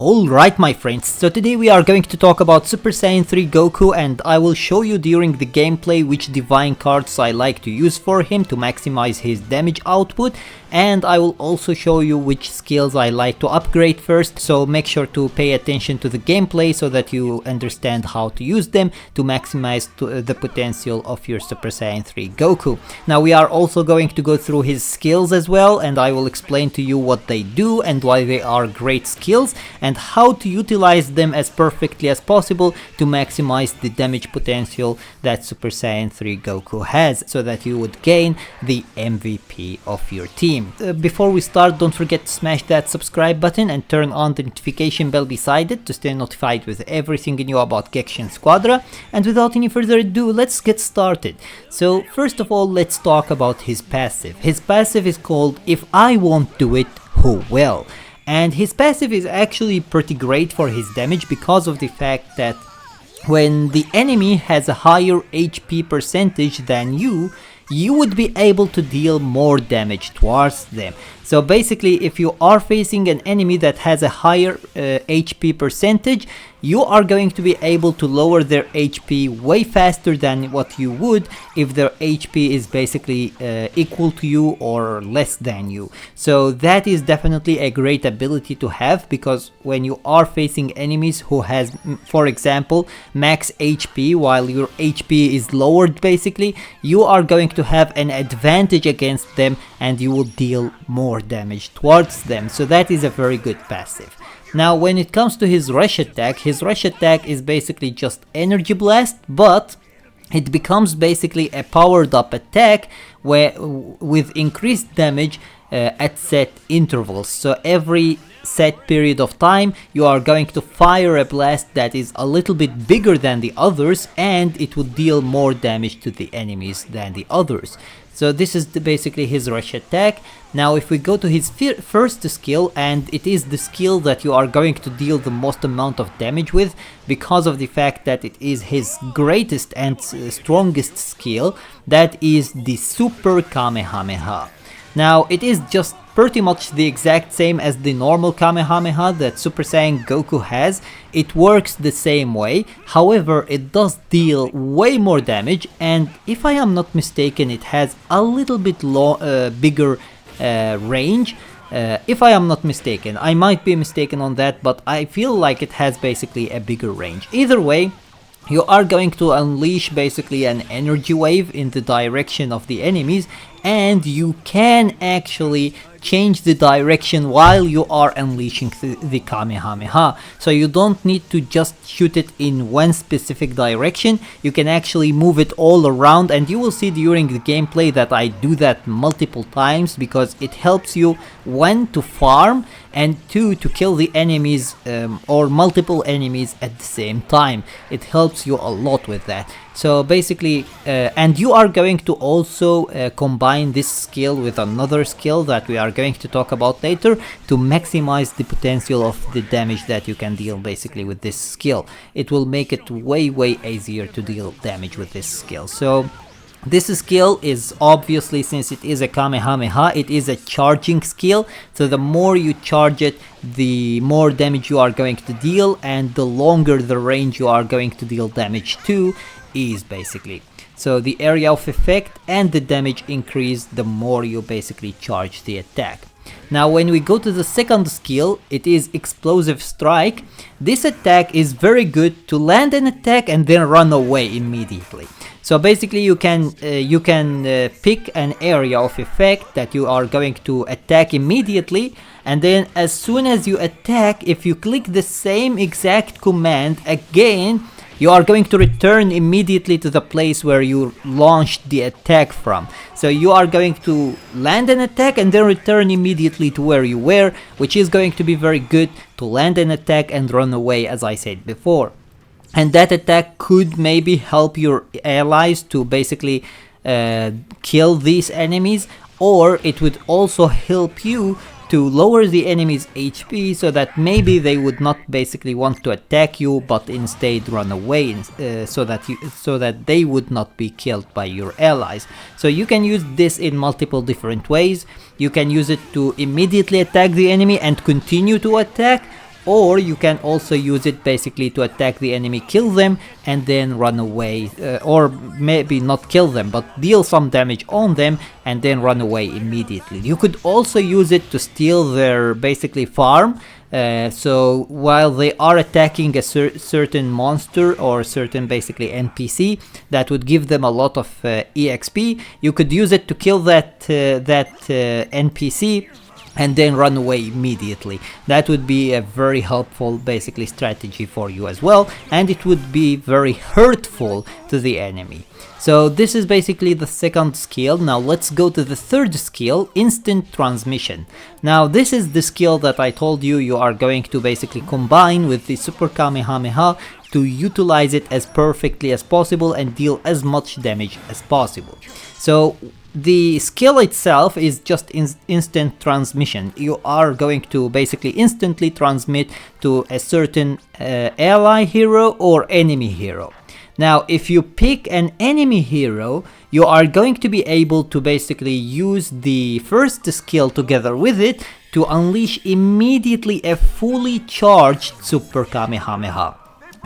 Alright my friends, so today we are going to talk about Super Saiyan 3 Goku, and I will show you during the gameplay which divine cards I like to use for him to maximize his damage output, and I will also show you which skills I like to upgrade first, so make sure to pay attention to the gameplay so that you understand how to use them to maximize the potential of your Super Saiyan 3 Goku. Now we are also going to go through his skills as well, and I will explain to you what they do and why they are great skills, and how to utilize them as perfectly as possible to maximize the damage potential that Super Saiyan 3 Goku has, so that you would gain the MVP of your team. Before we start, don't forget to smash that subscribe button and turn on the notification bell beside it to stay notified with everything new about Gekishin Squadra. And without any further ado, let's get started. So first of all, let's talk about his passive. His passive is called "If I Won't Do It, Who Will?" And his passive is actually pretty great for his damage because of the fact that when the enemy has a higher HP percentage than you would be able to deal more damage towards them. So basically, if you are facing an enemy that has a higher HP percentage, you are going to be able to lower their HP way faster than what you would if their HP is basically equal to you or less than you. So that is definitely a great ability to have, because when you are facing enemies who has, for example, max HP while your HP is lowered, basically, you are going to have an advantage against them and you will deal more damage towards them. So that is a very good passive. Now when it comes to his rush attack is basically just energy blast, but it becomes basically a powered up attack with increased damage at set intervals. So every set period of time you are going to fire a blast that is a little bit bigger than the others, and it will deal more damage to the enemies than the others. So this is basically his rush attack. Now if we go to his first skill, and it is the skill that you are going to deal the most amount of damage with because of the fact that it is his greatest and strongest skill, that is the Super Kamehameha. Now it is just pretty much the exact same as the normal Kamehameha that Super Saiyan Goku has. It works the same way, however it does deal way more damage, and if I am not mistaken it has a little bit bigger range. If I am not mistaken, I might be mistaken on that, but I feel like it has basically a bigger range. Either way, you are going to unleash basically an energy wave in the direction of the enemies, and you can actually change the direction while you are unleashing the Kamehameha. So you don't need to just shoot it in one specific direction, you can actually move it all around, and you will see during the gameplay that I do that multiple times because it helps you, one, to farm, and two, to kill the enemies or multiple enemies at the same time. It helps you a lot with that. So basically, and you are going to also combine this skill with another skill that we are going to talk about later to maximize the potential of the damage that you can deal basically with this skill. It will make it way easier to deal damage with this skill. So this skill is obviously, since it is a Kamehameha, it is a charging skill, so the more you charge it, the more damage you are going to deal, and the longer the range you are going to deal damage to is basically. So the area of effect and the damage increase the more you basically charge the attack. Now when we go to the second skill, it is Explosive Strike. This attack is very good to land an attack and then run away immediately. So basically you can pick an area of effect that you are going to attack immediately, and then as soon as you attack, if you click the same exact command again, you are going to return immediately to the place where you launched the attack from. So you are going to land an attack and then return immediately to where you were, which is going to be very good to land an attack and run away, as I said before. And that attack could maybe help your allies to basically kill these enemies, or it would also help you to lower the enemy's HP so that maybe they would not basically want to attack you but instead run away, so that they would not be killed by your allies. So you can use this in multiple different ways. You can use it to immediately attack the enemy and continue to attack, or you can also use it basically to attack the enemy, kill them, and then run away, or maybe not kill them, but deal some damage on them and then run away immediately. You could also use it to steal their basically farm. So while they are attacking a certain monster or certain basically NPC that would give them a lot of EXP, you could use it to kill that NPC and then run away immediately. That would be a very helpful basically strategy for you as well, and it would be very hurtful to the enemy. So this is basically the second skill. Now let's go to the third skill, instant transmission. Now this is the skill that I told you you are going to basically combine with the Super Kamehameha to utilize it as perfectly as possible and deal as much damage as possible. So the skill itself is just instant transmission. You are going to basically instantly transmit to a certain ally hero or enemy hero. Now if you pick an enemy hero, you are going to be able to basically use the first skill together with it to unleash immediately a fully charged Super Kamehameha.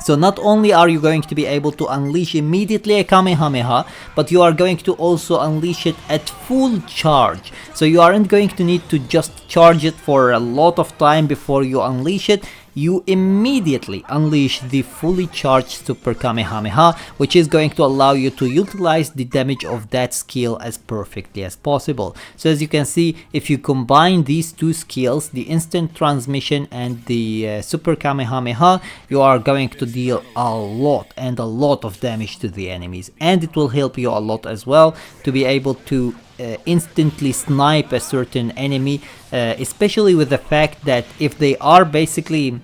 So not only are you going to be able to unleash immediately a Kamehameha, but you are going to also unleash it at full charge. So you aren't going to need to just charge it for a lot of time before you unleash it. You immediately unleash the fully charged Super Kamehameha, which is going to allow you to utilize the damage of that skill as perfectly as possible. So as you can see, if you combine these two skills, the instant transmission and the Super Kamehameha, you are going to deal a lot of damage to the enemies, and it will help you a lot as well to be able to instantly snipe a certain enemy, especially with the fact that if they are basically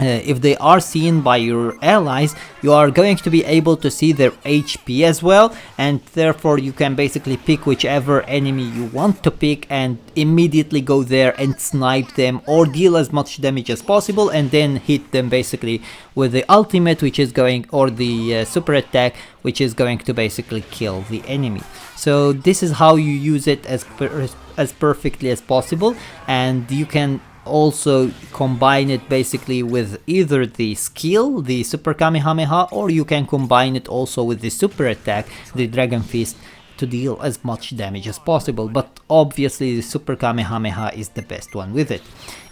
if they are seen by your allies, you are going to be able to see their HP as well, and therefore you can basically pick whichever enemy you want to pick and immediately go there and snipe them or deal as much damage as possible, and then hit them basically with the ultimate, which is going, or the super attack, which is going to basically kill the enemy. So this is how you use it as perfectly as possible, and you can also combine it basically with either the skill, the Super Kamehameha, or you can combine it also with the super attack, the Dragon Fist, to deal as much damage as possible. But obviously the Super Kamehameha is the best one with it.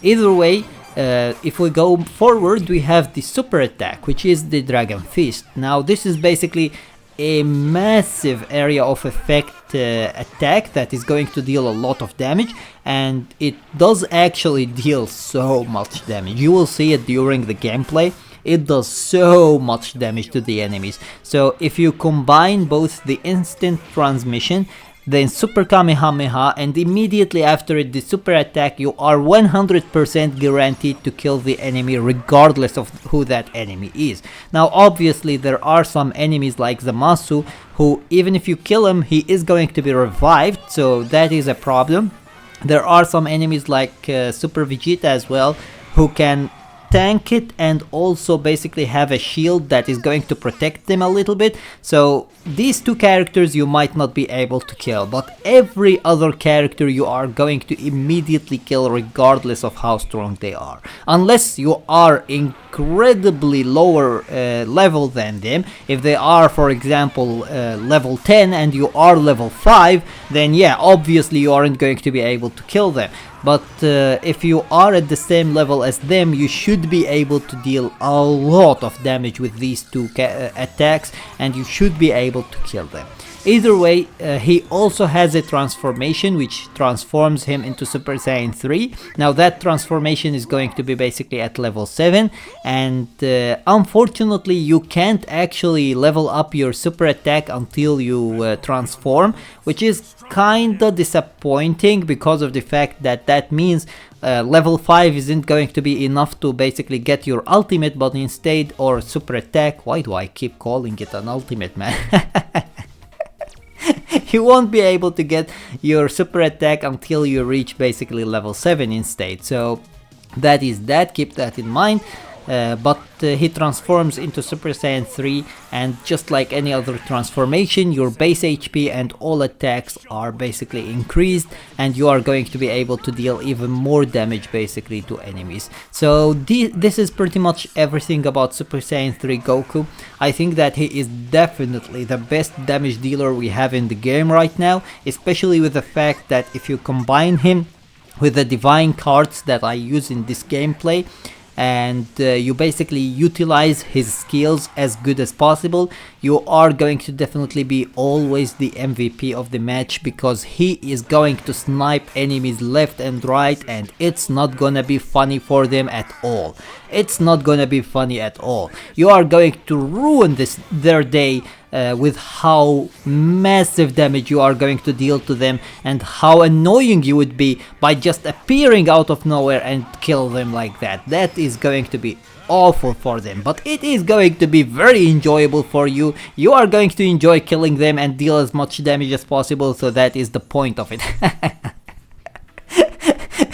Either way, if we go forward, we have the super attack, which is the Dragon Fist. Now this is basically a massive area of effect attack that is going to deal a lot of damage, and it does actually deal so much damage. You will see it during the gameplay. It does so much damage to the enemies. So if you combine both the instant transmission, then Super Kamehameha, and immediately after it the super attack, you are 100% guaranteed to kill the enemy regardless of who that enemy is. Now obviously there are some enemies like Zamasu who, even if you kill him, he is going to be revived, so that is a problem. There are some enemies like Super Vegeta as well, who can tank it and also basically have a shield that is going to protect them a little bit. So these two characters you might not be able to kill, but every other character you are going to immediately kill regardless of how strong they are, unless you are incredibly lower level than them. If they are, for example, level 10 and you are level 5, then yeah, obviously you aren't going to be able to kill them. But if you are at the same level as them, you should be able to deal a lot of damage with these two attacks, and you should be able to kill them. Either way, he also has a transformation which transforms him into Super Saiyan 3. Now that transformation is going to be basically at level 7, and unfortunately you can't actually level up your super attack until you transform, which is kinda disappointing because of the fact that that means level 5 isn't going to be enough to basically get your ultimate, but instead, or super attack, why do I keep calling it an ultimate, man? You won't be able to get your super attack until you reach basically level 7 instead. So that is that, keep that in mind. but he transforms into Super Saiyan 3, and just like any other transformation, your base HP and all attacks are basically increased, and you are going to be able to deal even more damage basically to enemies. So this is pretty much everything about Super Saiyan 3 Goku. I think that he is definitely the best damage dealer we have in the game right now, especially with the fact that if you combine him with the divine cards that I use in this gameplay, and you basically utilize his skills as good as possible, you are going to definitely be always the MVP of the match, because he is going to snipe enemies left and right, and it's not gonna be funny for them at all. It's not gonna be funny at all. You are going to ruin their day with how massive damage you are going to deal to them, and how annoying you would be by just appearing out of nowhere and kill them like that. That is going to be awful for them, but it is going to be very enjoyable for you. You are going to enjoy killing them and deal as much damage as possible, so that is the point of it.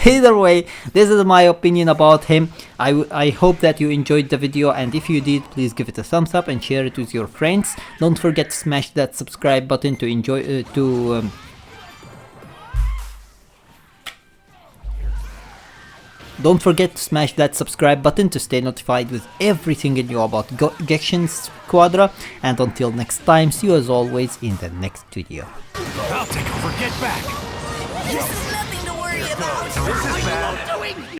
Either way, this is my opinion about him. I hope that you enjoyed the video, and if you did, please give it a thumbs up and share it with your friends. Don't forget to smash that subscribe button to Don't forget to smash that subscribe button to stay notified with everything you know about Gekishin Squadra, and until next time, see you as always in the next video. I'll take over, get back! This is nothing to worry about. This is bad.